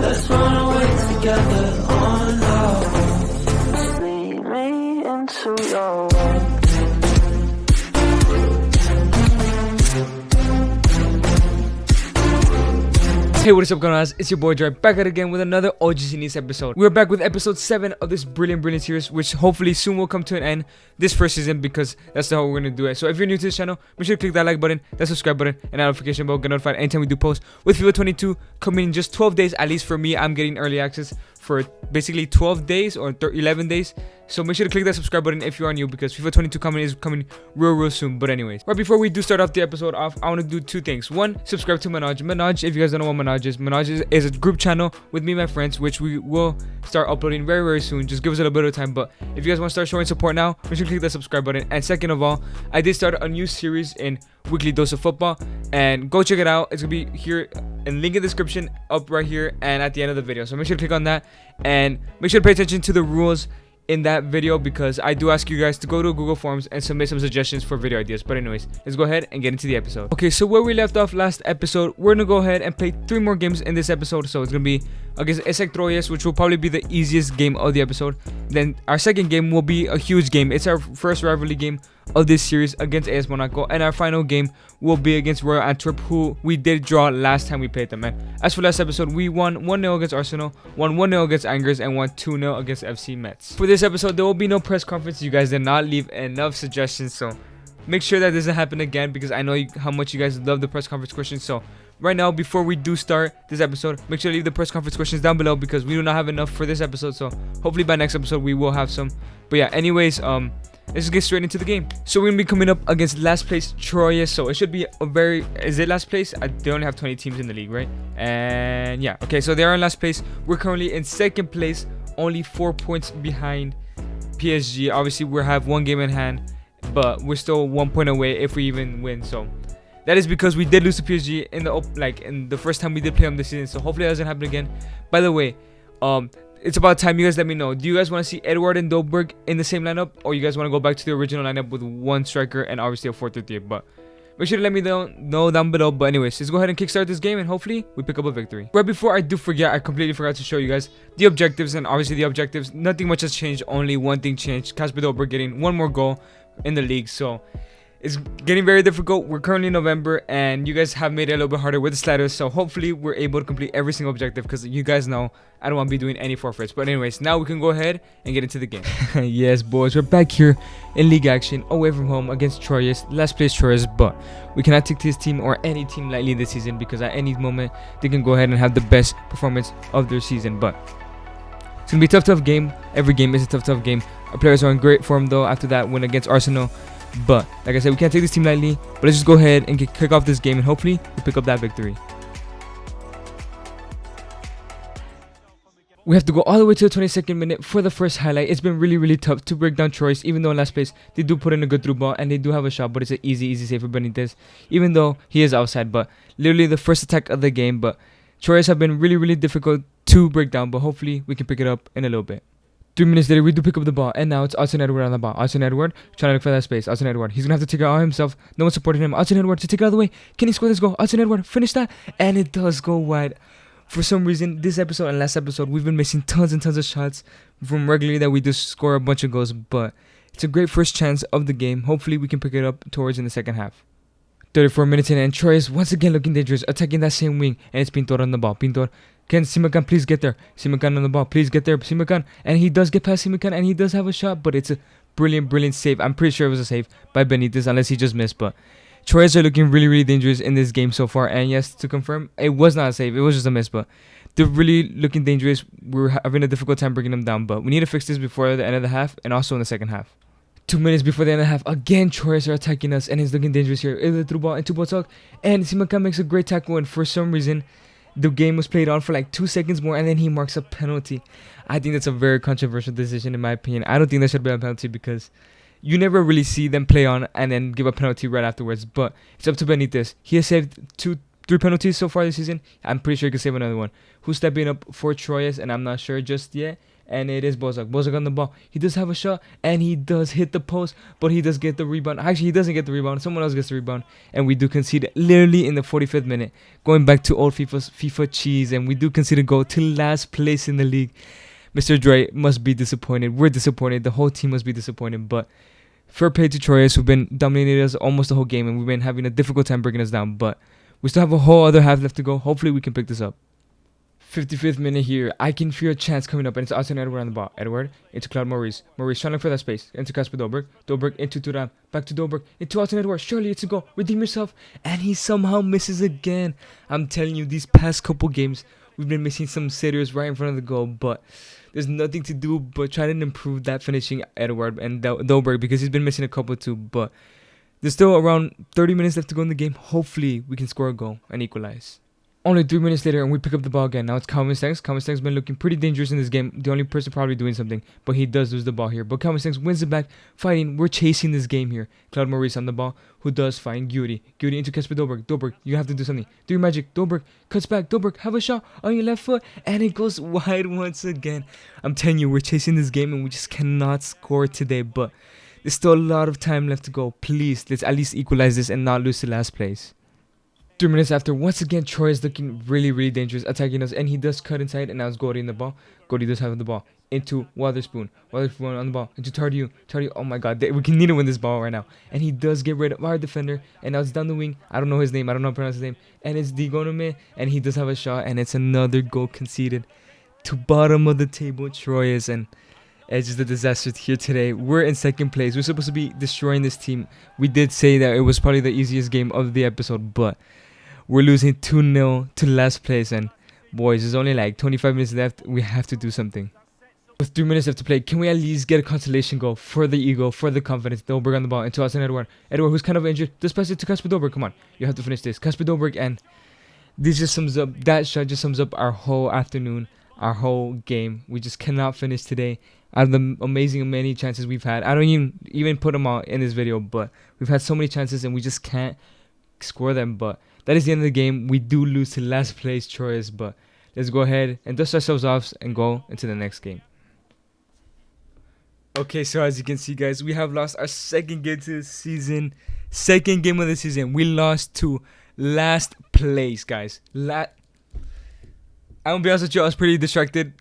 Let's run away together on love. Lead me into your world. Hey, what is up, Camaradas? It's your boy Dre, back at it again with another OGCNews episode. We're back with episode 7 of this brilliant series, which hopefully soon will come to an end this first season, because that's how we're gonna do it. So if you're new to this channel, make sure to click that like button, that subscribe button, and that notification bell. Get notified anytime we do post. With FIFA 22 coming in just 12 days, at least for me, I'm getting early access for basically 12 days or 11 days. So make sure to click that subscribe button if you are new, because FIFA 22 is coming real soon. But anyways, right before we do start off the episode off, I want to do 2 things. One, subscribe to Manoj. If you guys don't know what Manoj is a group channel with me and my friends, which we will start uploading very soon. Just give us a little bit of time. But if you guys want to start showing support now, make sure to click that subscribe button. And second of all, I did start a new series in Weekly Dose of Football, and go check it out. It's gonna be here in link in the description, up right here and at the end of the video. So make sure to click on that, and make sure to pay attention to the rules in that video, because I do ask you guys to go to Google Forms and submit some suggestions for video ideas. But anyways, let's go ahead and get into the episode. Okay, so where we left off last episode, we're gonna go ahead and play 3 more games in this episode. So it's gonna be against ADROIIT'S, which will probably be the easiest game of the episode. Then our second game will be a huge game. It's our first rivalry game of this series against AS Monaco, and our final game will be against Royal Antwerp, who we did draw last time we played them. And as for last episode, we won 1-0 against Arsenal, won 1-0 against Angers, and won 2-0 against FC Metz. For this episode, there will be no press conference. You guys did not leave enough suggestions, so make sure that doesn't happen again, because I know how much you guys love the press conference questions. So right now, before we do start this episode, make sure to leave the press conference questions down below, because we do not have enough for this episode. So hopefully by next episode we will have some. But yeah, anyways, let's get straight into the game. So we're gonna be coming up against last place Troyes. So it should be a very, is it last place? They only have 20 teams in the league, right? And yeah, okay, so they are in last place. We're currently in second place, only 4 points behind PSG. Obviously we have 1 game in hand, but we're still 1 point away if we even win. So that is because we did lose to PSG in the first time we did play them this season. So hopefully that doesn't happen again. By the way, it's about time you guys let me know. Do you guys want to see Edouard and Dolberg in the same lineup, or you guys want to go back to the original lineup with 1 striker and obviously a 4-3-3? But make sure to let me know down below. But anyways, let's go ahead and kickstart this game, and hopefully we pick up a victory. Right before I do forget, I completely forgot to show you guys the objectives. And obviously the objectives, nothing much has changed. Only one thing changed: Kasper Dolberg getting 1 more goal in the league. So it's getting very difficult. We're currently in November, and you guys have made it a little bit harder with the sliders. So hopefully we're able to complete every single objective, because you guys know I don't want to be doing any forfeits. But anyways, now we can go ahead and get into the game. Yes, boys, we're back here in league action, away from home against Troyes, last place Troyes. But we cannot take this team or any team lightly this season, because at any moment they can go ahead and have the best performance of their season. But it's gonna be a tough game. Every game is a tough game. Our players are in great form though after that win against Arsenal. But like I said, we can't take this team lightly. But let's just go ahead and kick off this game, and hopefully we pick up that victory. We have to go all the way to the 22nd minute for the first highlight. It's been really tough to break down Troyes, even though in last place they do put in a good through ball and they do have a shot, but it's an easy save for Benitez, even though he is outside. But literally the first attack of the game. But Troyes have been really difficult to break down, but hopefully we can pick it up in a little bit. 3 minutes later, we do pick up the ball, and now it's Aston Edouard on the ball. Aston Edouard trying to look for that space. Aston Edouard, he's gonna have to take it out himself. No one's supporting him. Aston Edouard to take it out of the way. Can he score this goal? Aston Edouard, finish that, and it does go wide. For some reason, this episode and last episode, we've been missing tons and tons of shots from regularly that we just score a bunch of goals. But it's a great first chance of the game. Hopefully, we can pick it up towards in the second half. 34 minutes in, and Troyes once again looking dangerous, attacking that same wing, and it's Pintor on the ball. Pintor, can Simakan please get there? Simakan on the ball, please get there, Simakan. And he does get past Simakan, and he does have a shot, but it's a brilliant save. I'm pretty sure it was a save by Benitez, unless he just missed. But Troyes are looking really dangerous in this game so far. And yes, to confirm, it was not a save, it was just a miss. But they're really looking dangerous. We're having a difficult time breaking them down, but we need to fix this before the end of the half, and also in the second half. 2 minutes before the end of the half, again Troyes are attacking us, and it's looking dangerous here. It's a through ball into Botok, and Simakan makes a great tackle, and for some reason the game was played on for like 2 seconds more, and then he marks a penalty. I think that's a very controversial decision in my opinion. I don't think that should be a penalty, because you never really see them play on and then give a penalty right afterwards. But it's up to Benitez. He has saved 3 penalties so far this season. I'm pretty sure he can save another one. Who's stepping up for Troyes, and I'm not sure just yet. and it is Bozak. Bozak on the ball. He does have a shot, and he does hit the post, but he does get the rebound. Actually, he doesn't get the rebound. Someone else gets the rebound, and we do concede literally in the 45th minute. Going back to old FIFA cheese, and we do concede a goal to last place in the league. Mr. Dre must be disappointed. We're disappointed. The whole team must be disappointed, but fair play to Troyes, who've been dominating us almost the whole game, and we've been having a difficult time breaking us down, but we still have a whole other half left to go. Hopefully, we can pick this up. 55th minute here. I can feel a chance coming up, and it's Aston Edward on the ball. Edward into Claude Maurice. Maurice trying to look for that space. Into Casper Dolberg. Dolberg into Turam. Back to Dolberg. Into Aston Edward. Surely it's a goal. Redeem yourself. And he somehow misses again. I'm telling you, these past couple games, we've been missing some sitters right in front of the goal, but there's nothing to do but try to improve that finishing Edward and Dolberg, because he's been missing a couple too, but there's still around 30 minutes left to go in the game. Hopefully, we can score a goal and equalize. Only 3 minutes later, and we pick up the ball again. Now it's Calvin Stengs. Calvin Stengs been looking pretty dangerous in this game. The only person probably doing something, but he does lose the ball here. But Calvin Stengs wins it back, fighting. We're chasing this game here. Claude Maurice on the ball, who does find Gyuri. Gyuri into Casper Dolberg. Dolberg, you have to do something. Do your magic. Dolberg cuts back. Dolberg, have a shot on your left foot, and it goes wide once again. I'm telling you, we're chasing this game, and we just cannot score today, but there's still a lot of time left to go. Please, let's at least equalize this and not lose to last place. 3 minutes after, once again, Troy is looking really, really dangerous, attacking us, and he does cut inside, and now it's Gordy in the ball. Gordy does have the ball into Witherspoon. Witherspoon on the ball into Tardieu. Tardieu, oh my god, we can need to win this ball right now. And he does get rid of our defender, and now it's down the wing. I don't know his name, I don't know how to pronounce his name. And it's Digonome, and he does have a shot, and it's another goal conceded to bottom of the table. Troy is, and it's just a disaster here today. We're in second place. We're supposed to be destroying this team. We did say that it was probably the easiest game of the episode, but we're losing 2-0 to last place, and boys, there's only like 25 minutes left. We have to do something. With 3 minutes left to play, can we at least get a consolation goal for the ego, for the confidence? Dolberg on the ball into Aston Edward. Edward, who's kind of injured, just pass it to Casper Dolberg. Come on, you have to finish this. Casper Dolberg, and this just sums up, that shot just sums up our whole afternoon, our whole game. We just cannot finish today. Out of the amazing many chances we've had, I don't even put them all in this video, but we've had so many chances and we just can't score them. But that is the end of the game. We do lose to last place Troyes, but let's go ahead and dust ourselves off and go into the next game. Okay, so as you can see, guys, we have lost our second game to the season. Second game of the season. We lost to last place, guys. I'm gonna be honest with you, I was pretty distracted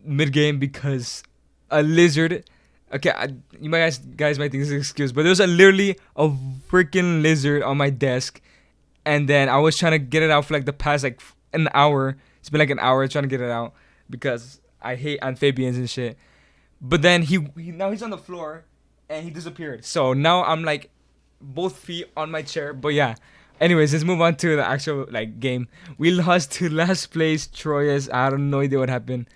mid-game because a lizard. Okay, you guys might think this is an excuse, but there was literally a freaking lizard on my desk, and then I was trying to get it out for like the past like an hour. It's been like an hour trying to get it out because I hate amphibians and shit. But then now he's on the floor and he disappeared. So now I'm like both feet on my chair. But yeah. Anyways, let's move on to the actual like game. We lost to last place Troyes. I have no idea what happened.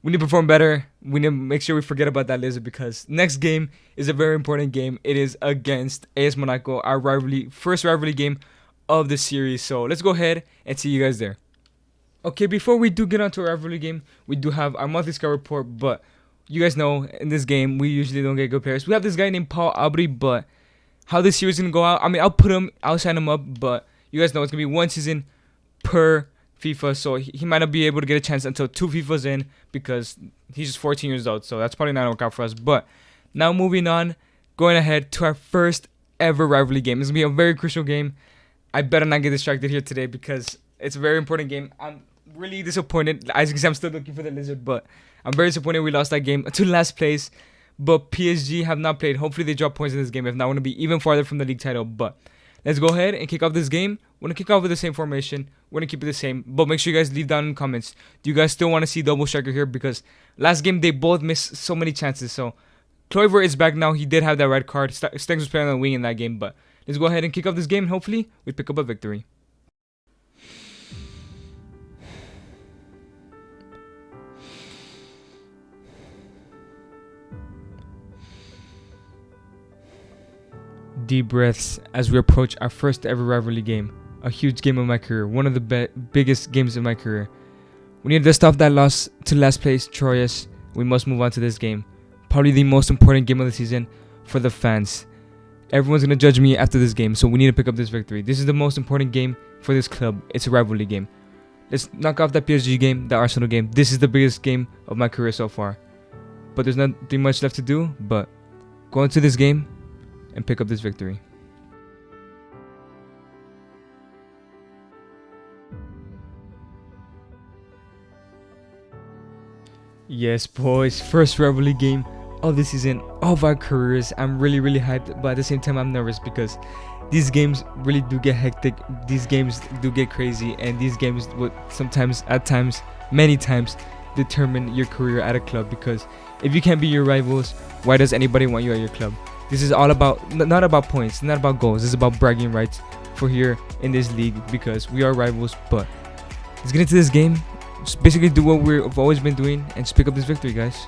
We need to perform better. We need to make sure we forget about that lizard because next game is a very important game. It is against AS Monaco, our first rivalry game of the series. So let's go ahead and see you guys there. Okay, before we do get onto our rivalry game, we do have our monthly scout report, but you guys know in this game we usually don't get good players. We have this guy named Paul Aubry, but how this series is gonna go out, I mean, I'll sign him up, but you guys know it's gonna be one season per FIFA, so he might not be able to get a chance until 2 FIFAs in because he's just 14 years old, so that's probably not gonna work out for us. But now moving on, going ahead to our first ever rivalry game. It's gonna be a very crucial game. I better not get distracted here today because it's a very important game. I'm really disappointed. As you can see, I'm still looking for the lizard, but I'm very disappointed we lost that game to last place. But PSG have not played. Hopefully they drop points in this game. If not, I want to be even farther from the league title. But let's go ahead and kick off this game. We're going to kick off with the same formation. We're going to keep it the same. But make sure you guys leave down in the comments. Do you guys still want to see double striker here? Because last game they both missed so many chances. So Kluivert is back now. He did have that red card. Stengs was playing on the wing in that game. But let's go ahead and kick off this game. And hopefully we pick up a victory. Deep breaths as we approach our first ever rivalry game. A huge game of my career. One of the biggest games of my career. We need to stop that loss to last place Troyes. We must move on to this game. Probably the most important game of the season for the fans. Everyone's going to judge me after this game, so we need to pick up this victory. This is the most important game for this club. It's a rivalry game. Let's knock off that PSG game, the Arsenal game. This is the biggest game of my career so far. but there's nothing much left to do but go into this game and pick up this victory. Yes, boys, first rivalry game of the season of our careers. I'm really hyped, but at the same time I'm nervous because these games really do get hectic, these games do get crazy, and these games would sometimes, at times, many times, determine your career at a club. Because if you can't beat your rivals, why does anybody want you at your club? This is all about, not about points, not about goals, this is about bragging rights for here in this league, because we are rivals. But let's get into this game, just basically do what we've always been doing and just pick up this victory, guys.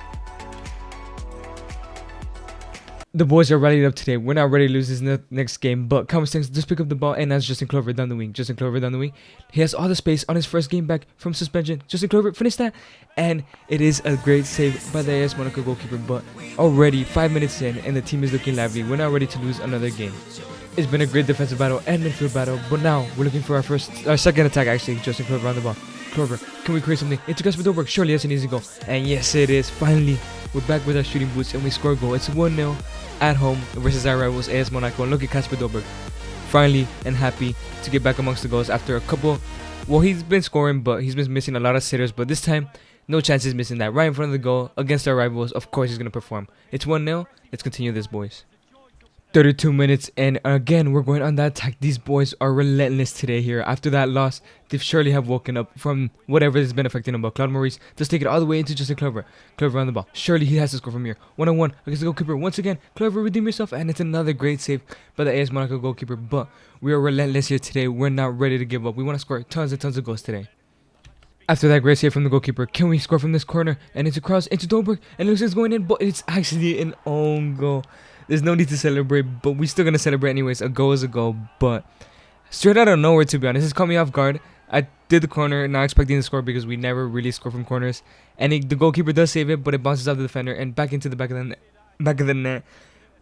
The boys are rallied up today. We're not ready to lose this next game, but common sense, just pick up the ball, and that's Justin Clover down the wing. Justin Clover down the wing. He has all the space on his first game back from suspension. Justin Clover finished that, and it is a great save by the AS Monaco goalkeeper. But already 5 minutes in, and the team is looking lively. We're not ready to lose another game. It's been a great defensive battle and midfield battle, but now we're looking for our second attack. Actually, Justin Clover on the ball. Clover, can we create something? It's Casper Dolberg. Surely that's an easy goal, and yes, it is. Finally, we're back with our shooting boots, and we score a goal. It's 1-0. At home versus our rivals AS Monaco, and look at Casper Dolberg, finally and happy to get back amongst the goals after a couple. Well, he's been scoring, but he's been missing a lot of sitters. But this time, no chances missing that right in front of the goal against our rivals. Of course, he's gonna perform. It's 1-0. Let's continue this, boys. 32 minutes, and again we're going on that attack. These boys are relentless today here. After that loss, they surely have woken up from whatever has been affecting them. But Claude Maurice just take it all the way into Justin Clover. Clover on the ball. Surely he has to score from here. 1-on-1 against the goalkeeper. Once again, Clover, redeem yourself, and it's another great save by the AS Monaco goalkeeper. But we are relentless here today. We're not ready to give up. We want to score tons and tons of goals today. After that great save from the goalkeeper, can we score from this corner? And it's a cross into Dolberg, and it looks like it's going in, but it's actually an own goal. There's no need to celebrate, but we're still going to celebrate anyways. A goal is a goal, but straight out of nowhere, to be honest. This caught me off guard. I did the corner, not expecting to score because we never really score from corners. And the goalkeeper does save it, but it bounces off the defender and back into the back of the net.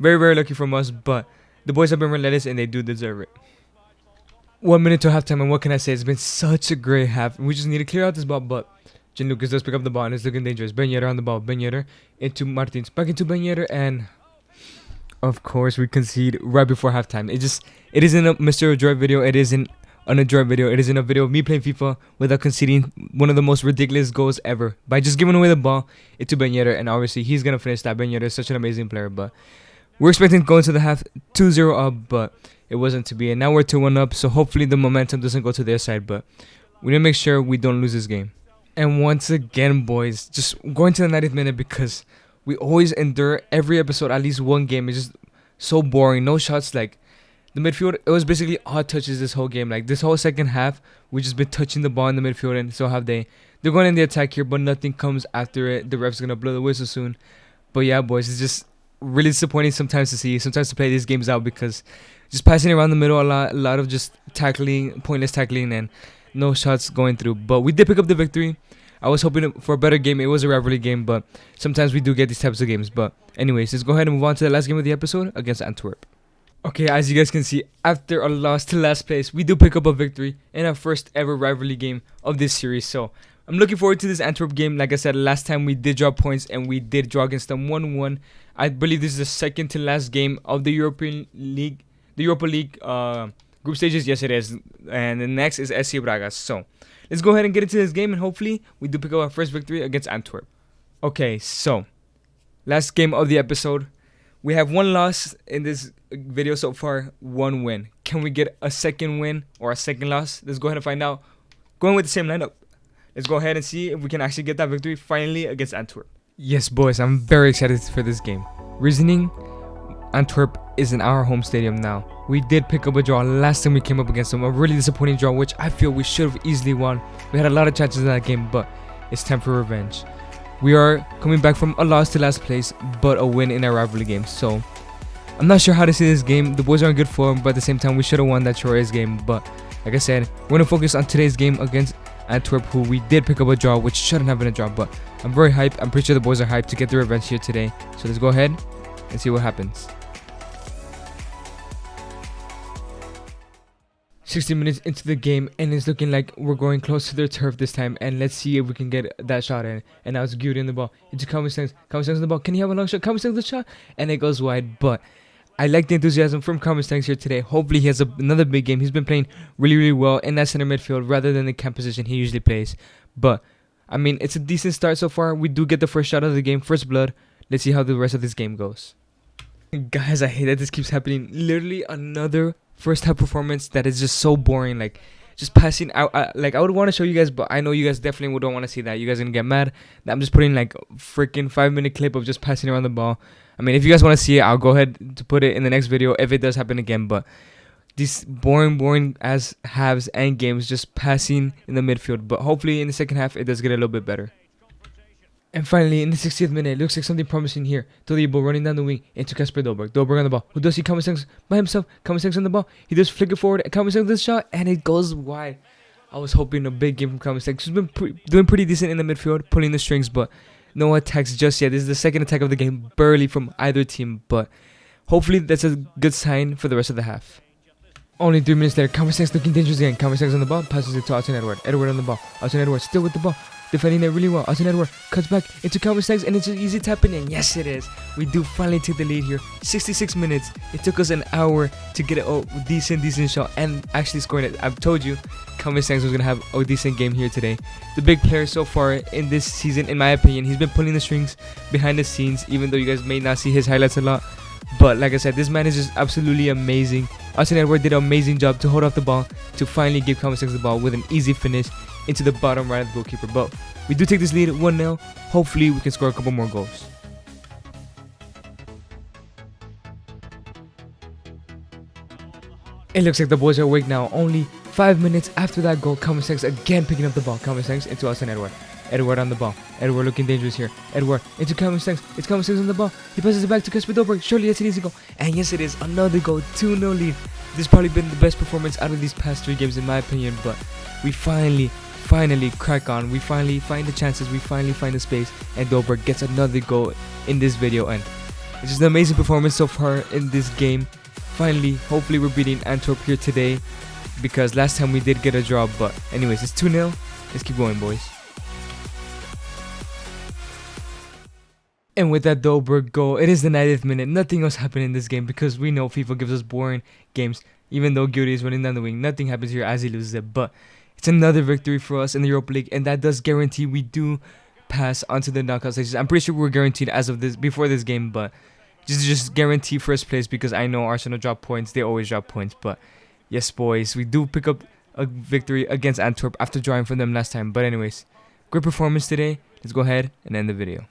Very lucky from us, but the boys have been relentless and they do deserve it. 1 minute to halftime, and what can I say? It's been such a great half. We just need to clear out this ball, but Jean Lucas does pick up the ball and it's looking dangerous. Ben Yedder on the ball. Ben Yedder into Martins. Back into Ben Yedder, and of course we concede right before halftime. It isn't a Mr. Joy video. It isn't an Android video. It isn't a video of me playing FIFA without conceding one of the most ridiculous goals ever by just giving away the ball into Ben Yedder, and obviously he's gonna finish that. Ben Yedder is such an amazing player, but we're expecting to go into the half 2-0 up, but it wasn't to be, and now we're 2-1 up, so hopefully the momentum doesn't go to their side, but we need to make sure we don't lose this game. And once again, boys, just going to the 90th minute, because we always endure every episode at least one game. It's just so boring. No shots. Like the midfield, it was basically all touches this whole game. Like this whole second half, we've just been touching the ball in the midfield, and so have they. They're going in the attack here, but nothing comes after it. The ref's gonna blow the whistle soon. But yeah, boys, it's just really disappointing sometimes to see, sometimes to play these games out, because just passing around the middle a lot of just tackling, pointless tackling, and no shots going through. But we did pick up the victory. I was hoping for a better game. It was a rivalry game, but sometimes we do get these types of games. But anyways, let's go ahead and move on to the last game of the episode against Antwerp. Okay, as you guys can see, after a loss to last place, we do pick up a victory in our first ever rivalry game of this series. So I'm looking forward to this Antwerp game. Like I said, last time we did draw points, and we did draw against them 1-1. I believe this is the second to last game of the Europa League group stages. Yes, it is. And the next is SC Braga. So let's go ahead and get into this game, and hopefully we do pick up our first victory against Antwerp. Okay, so last game of the episode. We have one loss in this video so far, one win. Can we get a second win or a second loss? Let's go ahead and find out. Going with the same lineup. Let's go ahead and see if we can actually get that victory finally against Antwerp. Yes, boys, I'm very excited for this game. Reasoning, Antwerp is in our home stadium now. We did pick up a draw last time we came up against them. A really disappointing draw, which I feel we should have easily won. We had a lot of chances in that game, but it's time for revenge. We are coming back from a loss to last place, but a win in our rivalry game. So I'm not sure how to see this game. The boys are in good form, but at the same time, we should have won that Troyes game. But like I said, we're going to focus on today's game against Antwerp, who we did pick up a draw, which shouldn't have been a draw. But I'm very hyped. I'm pretty sure the boys are hyped to get the revenge here today. So let's go ahead and see what happens. 60 minutes into the game, and it's looking like we're going close to their turf this time. And let's see if we can get that shot in. And now it's Guti in the ball. Into Camarangs. Camarangs in the ball. Can he have a long shot? Camarangs the shot, and it goes wide. But I like the enthusiasm from Camarangs here today. Hopefully he has another big game. He's been playing really well in that center midfield rather than the camp position he usually plays. But I mean, it's a decent start so far. We do get the first shot of the game, first blood. Let's see how the rest of this game goes. Guys, I hate that this keeps happening. Literally another first half performance that is just so boring. Like, just passing out. Like, I would want to show you guys, but I know you guys definitely don't want to see that. You guys are gonna get mad that I'm just putting like a freaking 5-minute clip of just passing around the ball. I mean, if you guys want to see it, I'll go ahead to put it in the next video if it does happen again. But these boring as halves and games, just passing in the midfield. But hopefully in the second half it does get a little bit better. And finally, in the 60th minute, it looks like something promising here. Todibo running down the wing into Kasper Dolberg. Dolberg on the ball. Who does he? Camarangs by himself. Camarangs on the ball. He does flick it forward. And Camarangs does shot, and it goes wide. I was hoping a big game from Camarangs. He's been doing pretty decent in the midfield, pulling the strings, but no attacks just yet. This is the second attack of the game, barely from either team, but hopefully that's a good sign for the rest of the half. Only 3 minutes later, Camarangs looking dangerous again. Camarangs on the ball, passes it to Alton Edward. Edward on the ball. Alton Edward still with the ball. Defending it really well. Alton Edward cuts back into Camarangs, and it's just easy tapping in. Yes, it is. We do finally take the lead here. 66 minutes. It took us an hour to get a decent shot and actually scoring it. I've told you, Camarangs was going to have a decent game here today. The big player so far in this season, in my opinion. He's been pulling the strings behind the scenes, even though you guys may not see his highlights a lot. But like I said, this man is just absolutely amazing. Alton Edward did an amazing job to hold off the ball, to finally give Camarangs the ball with an easy finish into the bottom right of the goalkeeper. But we do take this lead 1-0. Hopefully we can score a couple more goals. It looks like the boys are awake now. Only 5 minutes after that goal, Camarangs again picking up the ball. Camarangs into Alton Edward. Edward on the ball. Edward looking dangerous here. Edward into Camarangs. It's Camarangs on the ball. He passes it back to Kasper Dolberg. Surely that's an easy goal. And yes, it is. Another goal. 2-0 lead. This has probably been the best performance out of these past 3 games in my opinion. But we finally crack on. We finally find the chances. We finally find the space. And Dolberg gets another goal in this video. And it's just an amazing performance so far in this game. Finally, hopefully we're beating Antwerp here today, because last time we did get a draw. But anyways, it's 2-0. Let's keep going, boys. And with that Dolberg goal, it is the 90th minute. Nothing else happened in this game, because we know FIFA gives us boring games. Even though Guti is running down the wing, nothing happens here as he loses it. But it's another victory for us in the Europa League, and that does guarantee we do pass onto the knockout stages. I'm pretty sure we're guaranteed as of this before this game, but just guarantee first place, because I know Arsenal drop points. They always drop points. But yes, boys, we do pick up a victory against Antwerp after drawing from them last time. But anyways, great performance today. Let's go ahead and end the video.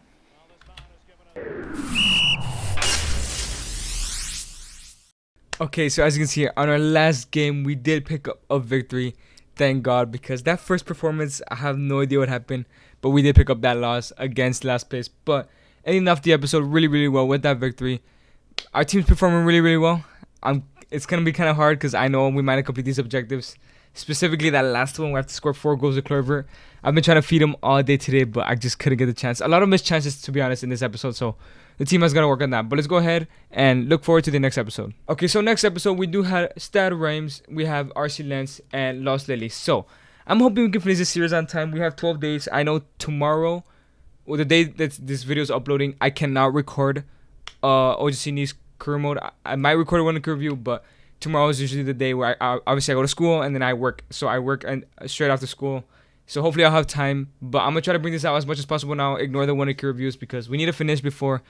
Okay, so as you can see here, on our last game, we did pick up a victory. Thank God, because that first performance, I have no idea what happened. But we did pick up that loss against last place. But ending off the episode really well with that victory. Our team's performing really well. It's going to be kind of hard, because I know we might have completed these objectives. Specifically that last one, we have to score 4 goals with Kluivert. I've been trying to feed him all day today, but I just couldn't get the chance. A lot of missed chances, to be honest, in this episode. So the team has got to work on that. But let's go ahead and look forward to the next episode. Okay, so next episode, we do have Stade Reims, we have RC Lens, and Los Lilies. So I'm hoping we can finish this series on time. We have 12 days. I know tomorrow, or the day that this video is uploading, I cannot record OGC Nice career mode. I might record one in career review, but tomorrow is usually the day where I obviously I go to school and then I work. So I work and straight after school. So hopefully I'll have time. But I'm gonna try to bring this out as much as possible now. Ignore the 1 career reviews, because we need to finish before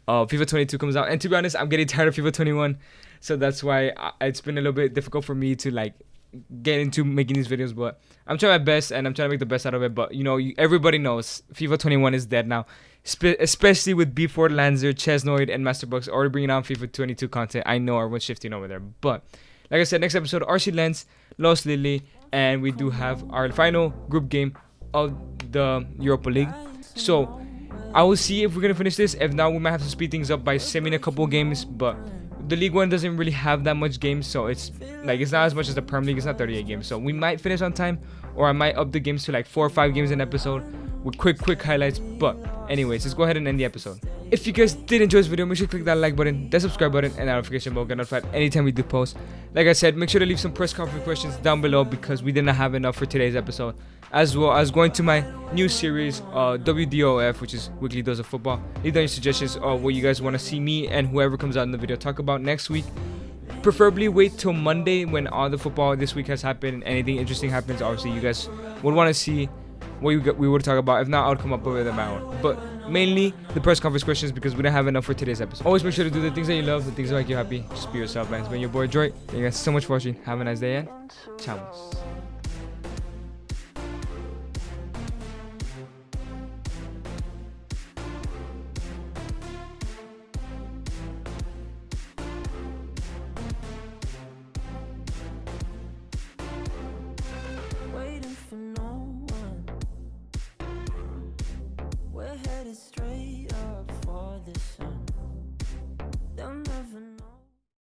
FIFA 22 comes out. And to be honest, I'm getting tired of FIFA 21. So that's why it's been a little bit difficult for me to like get into making these videos. But I'm trying my best, and I'm trying to make the best out of it. But you know, everybody knows FIFA 21 is dead now, especially with B4, Lanzer, Chesnoid, and Masterbox already bringing out FIFA 22 content. I know everyone's shifting over there. But like I said, next episode, RC Lens, Los Lily, and we do have our final group game of the Europa League. So I will see if we're gonna finish this. If not, we might have to speed things up by simming a couple games. But the League 1 doesn't really have that much games, so it's not as much as the Prem League. It's not 38 games, so we might finish on time, or I might up the games to like 4 or 5 games an episode. with quick highlights. But anyways, let's go ahead and end the episode. If you guys did enjoy this video, make sure to click that like button, that subscribe button, and that notification bell. Get notified anytime we do post. Like I said, make sure to leave some press conference questions down below because we didn't have enough for today's episode. As well as going to my new series, WDOF, which is Weekly Dose of Football. Leave down your suggestions of what you guys want to see me and whoever comes out in the video talk about next week. Preferably wait till Monday when all the football this week has happened and anything interesting happens. Obviously, you guys would want to see what we would talk about. If not, I would come up with my own. But mainly the press conference questions because we don't have enough for today's episode. Always make sure to do the things that you love, the things that make you happy. Just be yourself, man. It's been your boy Droid. Thank you guys so much for watching. Have a nice day and ciao.